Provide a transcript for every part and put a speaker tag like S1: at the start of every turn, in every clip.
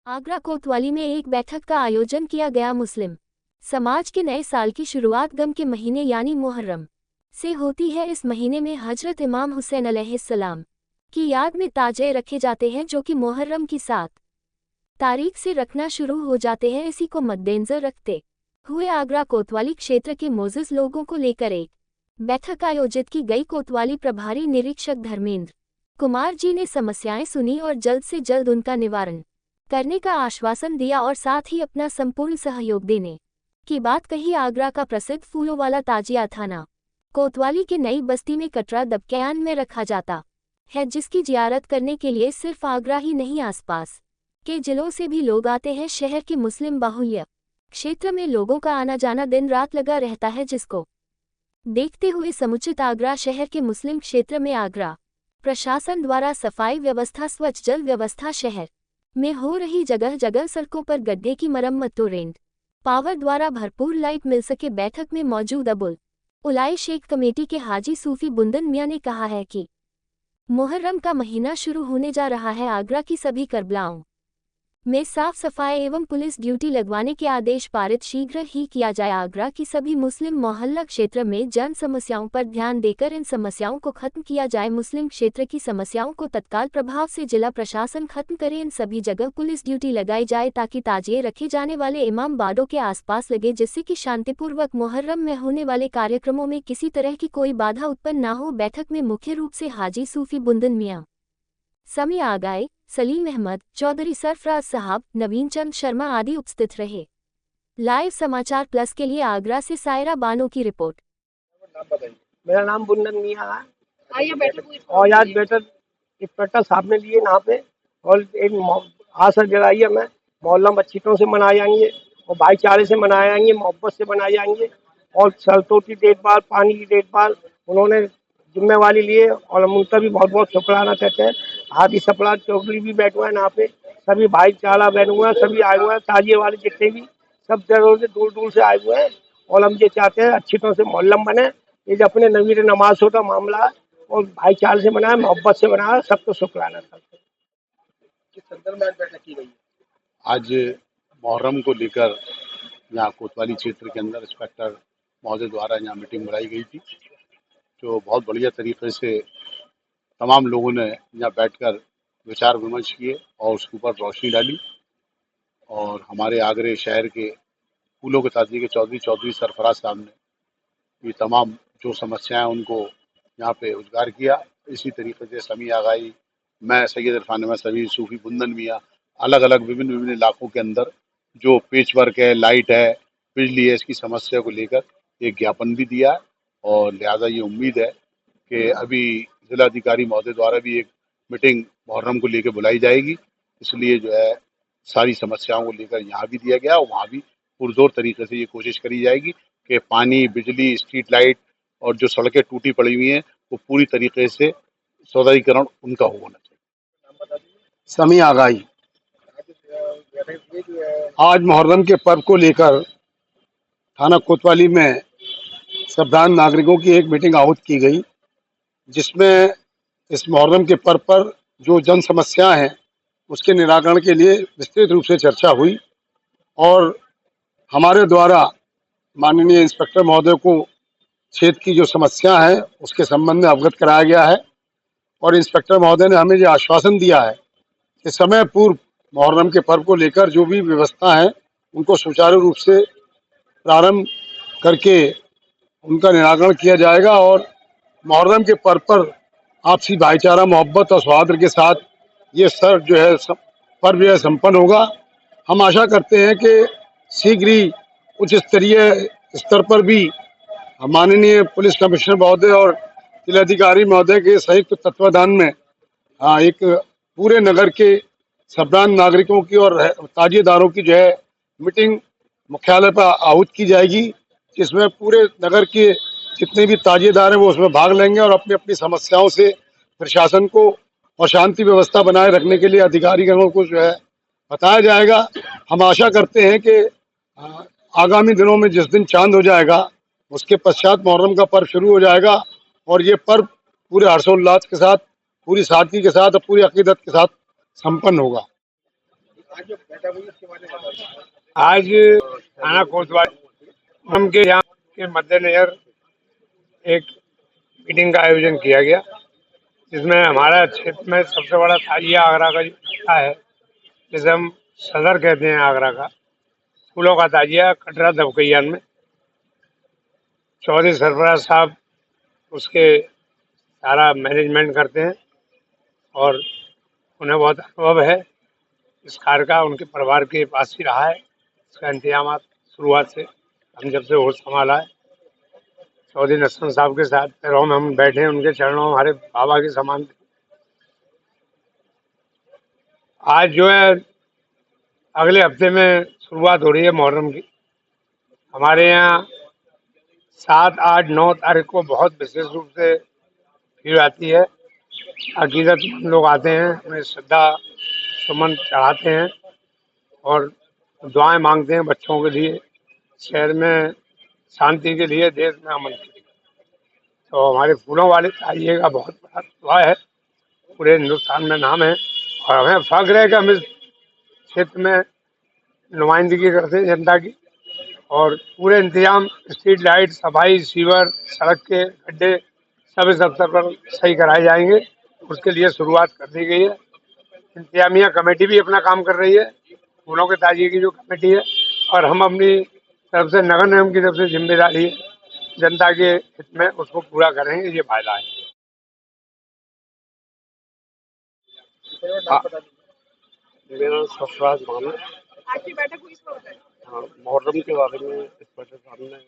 S1: आगरा कोतवाली में एक बैठक का आयोजन किया गया। मुस्लिम समाज के नए साल की शुरुआत गम के महीने यानी मुहर्रम से होती है। इस महीने में हजरत इमाम हुसैन अलैहिस्सलाम की याद में ताजिए रखे जाते हैं, जो कि मुहर्रम की 7 तारीख से रखना शुरू हो जाते हैं। इसी को मद्देनजर रखते हुए आगरा कोतवाली क्षेत्र के मोजिज लोगों को लेकर एक बैठक आयोजित की गई। कोतवाली प्रभारी निरीक्षक धर्मेंद्र कुमार जी ने समस्याएं सुनी और जल्द से जल्द उनका निवारण करने का आश्वासन दिया और साथ ही अपना संपूर्ण सहयोग देने की बात कही। आगरा का प्रसिद्ध फूलों वाला ताजिया थाना कोतवाली के नई बस्ती में कटरा दबक्यान में रखा जाता है, जिसकी जियारत करने के लिए सिर्फ आगरा ही नहीं, आसपास के जिलों से भी लोग आते हैं। शहर के मुस्लिम बाहुल्य क्षेत्र में लोगों का आना जाना दिन रात लगा रहता है, जिसको देखते हुए समुचित आगरा शहर के मुस्लिम क्षेत्र में आगरा प्रशासन द्वारा सफाई व्यवस्था, स्वच्छ जल व्यवस्था, शहर में हो रही जगह जगह सड़कों पर गड्ढे की मरम्मत, तो रेंट पावर द्वारा भरपूर लाइट मिल सके। बैठक में मौजूद अबुल उलाई शेख कमेटी के हाजी सूफी बुंदन मियां ने कहा है कि मुहर्रम का महीना शुरू होने जा रहा है। आगरा की सभी करबलाओं में साफ सफाई एवं पुलिस ड्यूटी लगवाने के आदेश पारित शीघ्र ही किया जाए। आगरा की सभी मुस्लिम मोहल्ला क्षेत्र में जन समस्याओं पर ध्यान देकर इन समस्याओं को खत्म किया जाए। मुस्लिम क्षेत्र की समस्याओं को तत्काल प्रभाव से जिला प्रशासन खत्म करे। इन सभी जगह पुलिस ड्यूटी लगाई जाए ताकि ताजिए रखे जाने वाले इमाम बाड़ों के आसपास लगे, जिससे कि शांतिपूर्वक मुहर्रम में होने वाले कार्यक्रमों में किसी तरह की कोई बाधा उत्पन्न न हो। बैठक में मुख्य रूप से हाजी सूफी बुंदन मियां, समी आगाए, सलीम अहमद, चौधरी सरफराज साहब, नवीन चंद शर्मा आदि उपस्थित रहे। लाइव समाचार प्लस के लिए आगरा से सायरा बानो की रिपोर्ट।
S2: मेरा नाम बुंदन मियां है और आज बैठक इंस्पेक्टर साहब ने लिए यहाँ पे और एक आशा जगाई है। मैं मोहल्ला में अच्छी तरह से मनाए जाएंगे और भाईचारे से मनाए जाएंगे, मोहब्बत से मनाए जाएंगे और सड़कों की देखभाल, पानी की देखभाल उन्होंने जिम्मेवारी लिए और हम उनका भी बहुत बहुत शुक्राना कहते हैं। हाथी सपला चौधरी भी बैठे हुए हैं यहाँ पे, सभी भाईचारा बैठे हुए हैं, सभी आए हुए हैं, ताजिए वाले जितने भी सब जगहों से दूर दूर से आए हुए हैं और हम ये चाहते हैं अच्छी तरह से मोहल्लम बने। ये जो अपने नवीर नमाजों का मामला है और भाईचारे से बनाए, मोहब्बत से बनाए, सबको शुक्राना करते हैं। किस संदर्भ में बैठक की गई?
S3: आज मुहर्रम को लेकर यहाँ कोतवाली क्षेत्र के अंदर इंस्पेक्टर महोदय द्वारा यहाँ मीटिंग बुलाई गई थी, जो बहुत बढ़िया तरीके से तमाम लोगों ने यहाँ बैठकर विचार विमर्श किए और उसके ऊपर रोशनी डाली। और हमारे आगरे शहर के फूलों के ताजिए के चौधरी सरफराज साहब ने ये तमाम जो समस्याएं उनको यहाँ पे उजागर किया। इसी तरीके से समी आगाई, मैं सैयद इरफान में सभी सूफी बुंदन मियाँ अलग अलग विभिन्न इलाकों के अंदर जो पेच वर्क है, लाइट है, बिजली है, इसकी समस्या को लेकर एक ज्ञापन भी दिया है। और लिहाजा ये उम्मीद है कि अभी जिलाधिकारी महोदय द्वारा भी एक मीटिंग मुहर्रम को लेकर बुलाई जाएगी, इसलिए जो है सारी समस्याओं को लेकर यहाँ भी दिया गया और वहाँ भी पुरजोर तरीके से ये कोशिश करी जाएगी कि पानी, बिजली, स्ट्रीट लाइट और जो सड़कें टूटी पड़ी हुई हैं वो पूरी तरीके से सौदाईकरण उनका होना चाहिए।
S2: समी आगाई, आज मुहर्रम के पर्व को लेकर थाना कोतवाली में सावधान नागरिकों की एक मीटिंग आहूत की गई, जिसमें इस मुहर्रम के पर्व पर जो जन समस्याएं हैं उसके निराकरण के लिए विस्तृत रूप से चर्चा हुई और हमारे द्वारा माननीय इंस्पेक्टर महोदय को क्षेत्र की जो समस्या है उसके संबंध में अवगत कराया गया है। और इंस्पेक्टर महोदय ने हमें ये आश्वासन दिया है कि समय पूर्व मुहर्रम के पर्व को लेकर जो भी व्यवस्था है उनको सुचारू रूप से प्रारंभ करके उनका निराकरण किया जाएगा और मुहर्रम के पर्व पर आपसी भाईचारा, मोहब्बत और सौहार्द के साथ ये पर्व जो है संपन्न होगा। हम आशा करते हैं कि शीघ्र ही उच्च स्तरीय स्तर पर भी माननीय पुलिस कमिश्नर महोदय और जिलाधिकारी महोदय के संयुक्त तत्वाधान में एक पूरे नगर के सावधान नागरिकों की और ताजिएदारों की जो है मीटिंग मुख्यालय पर आहूत की जाएगी, जिसमें पूरे नगर के जितने भी ताजिएदार हैं वो उसमें भाग लेंगे और अपनी अपनी समस्याओं से प्रशासन को और शांति व्यवस्था बनाए रखने के लिए अधिकारीगणों को जो है बताया जाएगा। हम आशा करते हैं कि आगामी दिनों में जिस दिन चांद हो जाएगा उसके पश्चात मुहर्रम का पर्व शुरू हो जाएगा और ये पर्व पूरे हर्षोल्लास के साथ, पूरी सादगी के साथ और पूरी अकीदत के साथ संपन्न होगा।
S4: आज थाना कोतवाली के यहाँ के मद्देनजर एक मीटिंग का आयोजन किया गया, जिसमें हमारा क्षेत्र में सबसे बड़ा ताजिया आगरा का जो इलाका है, जिसे हम सदर कहते हैं आगरा का, फूलों का ताजिया कटरा दबकैयान में चौधरी सरफराज साहब उसके सारा मैनेजमेंट करते हैं और उन्हें बहुत अनुभव है इस कार्य का। उनके परिवार के पास ही रहा है इसका इंतजाम शुरुआत से। हम जब से होश संभाला है, चौधरी नसरुल साहब के साथ पैरों में हम बैठे, उनके चरणों में हमारे बाबा के समान थे। आज जो है अगले हफ्ते में शुरुआत हो रही है मुहर्रम की। हमारे यहाँ 7, 8, 9 तारीख को बहुत विशेष रूप से भीड़ आती है। अकीदतमंद लोग आते हैं, हमें श्रद्धा सुमन चढ़ाते हैं और दुआएं मांगते हैं बच्चों के लिए, शहर में शांति के लिए, देश में अमन के लिए। तो हमारे फूलों वाले ताजिए का बहुत बड़ा दुआ है, पूरे हिंदुस्तान में नाम है और हमें फख्र है कि हम इस क्षेत्र में नुमाइंदगी करते हैं जनता की। और पूरे इंतजाम, स्ट्रीट लाइट, सफाई, सीवर, सड़क के गड्ढे सब इस अवसर पर सही कराए जाएंगे। उसके लिए शुरुआत कर दी गई है। इंतजामिया कमेटी भी अपना काम कर रही है, फूलों के ताजिए की जो कमेटी है, और हम अपनी तरफ से, नगर निगम की तरफ से जिम्मेदारी है जनता के हित में उसको पूरा करेंगे, ये फायदा है।
S5: मेरा नाम सरफराज खान है। हाँ, मुहर्रम के बारे में इस बैठक हमने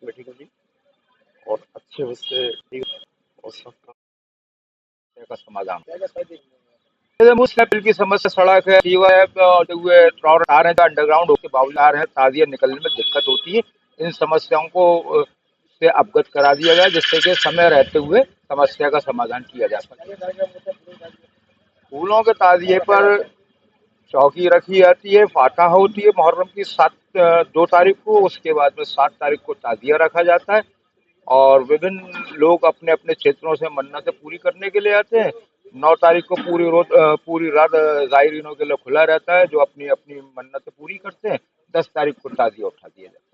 S5: मीटिंग ली और अच्छे उससे और सबका समाधान।
S6: मुस्लिम की समस्या सड़क है, सीवर है, जो हुए रोड आ रहे हैं, अंडरग्राउंड होकर बाउल आ रहे हैं, ताजिया निकलने में दिक्कत होती है। इन समस्याओं को से अवगत करा दिया गया, जिससे कि समय रहते हुए समस्या का समाधान किया जा सके। फूलों के ताजिए पर चौकी रखी जाती है, फातहा होती है मुहर्रम की 2 तारीख को। उसके बाद में 7 तारीख को ताजिया रखा जाता है और विभिन्न लोग अपने अपने क्षेत्रों से मन्नतें पूरी करने के लिए आते हैं। 9 तारीख को पूरी रात ज़ायरीनों के लिए खुला रहता है, जो अपनी अपनी मन्नतें पूरी करते हैं। 10 तारीख को ताजिया उठा दिया जाता है।